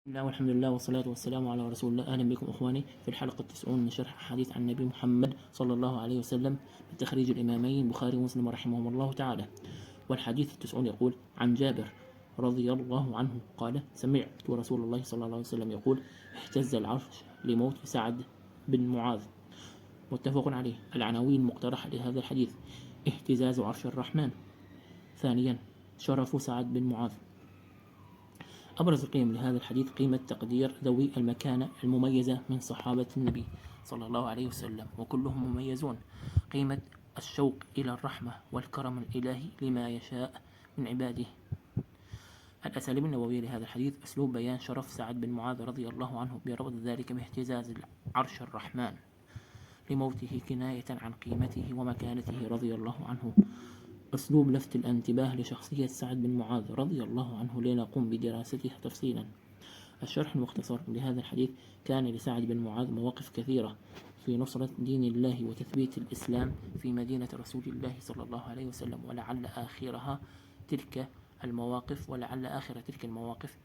بسم الله والحمد لله والصلاة والسلام على رسول الله. أهلا بكم إخواني في الحلقة 90 من شرح حديث عن النبي محمد صلى الله عليه وسلم بتخريج الإمامين البخاري ومسلم رحمهم الله تعالى. والحديث 90 يقول: عن جابر رضي الله عنه قال: سمعت رسول الله صلى الله عليه وسلم يقول: اهتز العرش لموت سعد بن معاذ. متفق عليه. العناوين المقترحة لهذا الحديث: اهتزاز عرش الرحمن. ثانيا، شرف سعد بن معاذ. أبرز القيم لهذا الحديث قيمة تقدير ذوي المكانة المميزة من صحابة النبي صلى الله عليه وسلم، وكلهم مميزون. قيمة الشوق إلى الرحمة والكرم الإلهي لما يشاء من عباده. الأساليب النبوية لهذا الحديث: أسلوب بيان شرف سعد بن معاذ رضي الله عنه بربط ذلك باهتزاز عرش الرحمن لموته كناية عن قيمته ومكانته رضي الله عنه. أسلوب لفت الانتباه لشخصية سعد بن معاذ رضي الله عنه لنقوم بدراستها تفصيلا. الشرح المختصر لهذا الحديث: كان لسعد بن معاذ مواقف كثيرة في نصرة دين الله وتثبيت الإسلام في مدينة رسول الله صلى الله عليه وسلم، ولعل آخر تلك المواقف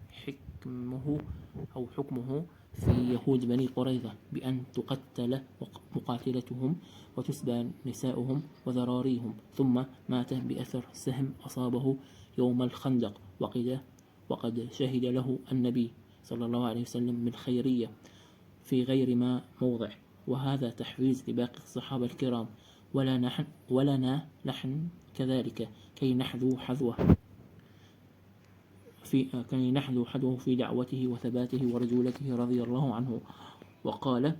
حكمه في يهود بني قريظة بأن تقتل مقاتلتهم وتسبى نساؤهم وذراريهم، ثم مات بأثر سهم أصابه يوم الخندق، وقد شهد له النبي صلى الله عليه وسلم بالخيرية في غير ما موضع. وهذا تحفيز لباقي الصحابة الكرام، ولنا نحن كذلك كي نحذو حذوه في دعوته وثباته ورجولته رضي الله عنه. وقال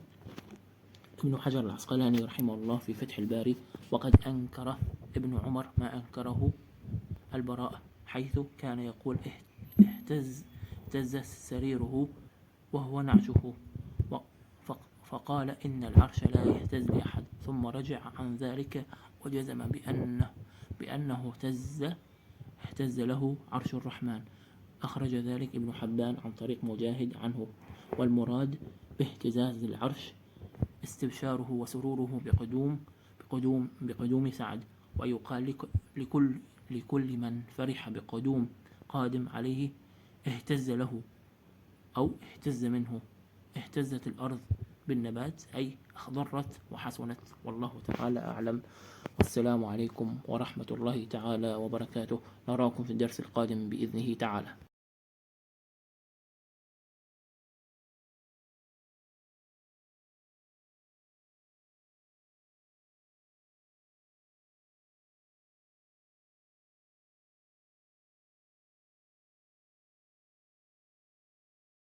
ابن حجر العسقلاني رحمه الله في فتح الباري: وقد أنكر ابن عمر ما أنكره البراء، حيث كان يقول: اهتز سريره وهو نعشه، فقال إن العرش لا يهتز لأحد، ثم رجع عن ذلك وجزم بأنه اهتز له عرش الرحمن. أخرج ذلك ابن حبان عن طريق مجاهد عنه. والمراد باهتزاز العرش استبشاره وسروره بقدوم سعد، ويقال لكل من فرح بقدوم قادم عليه اهتز له أو اهتز منه. اهتزت الأرض بالنبات أي أخضرت وحسنت. والله تعالى أعلم، والسلام عليكم ورحمة الله تعالى وبركاته. نراكم في الدرس القادم بإذنه تعالى.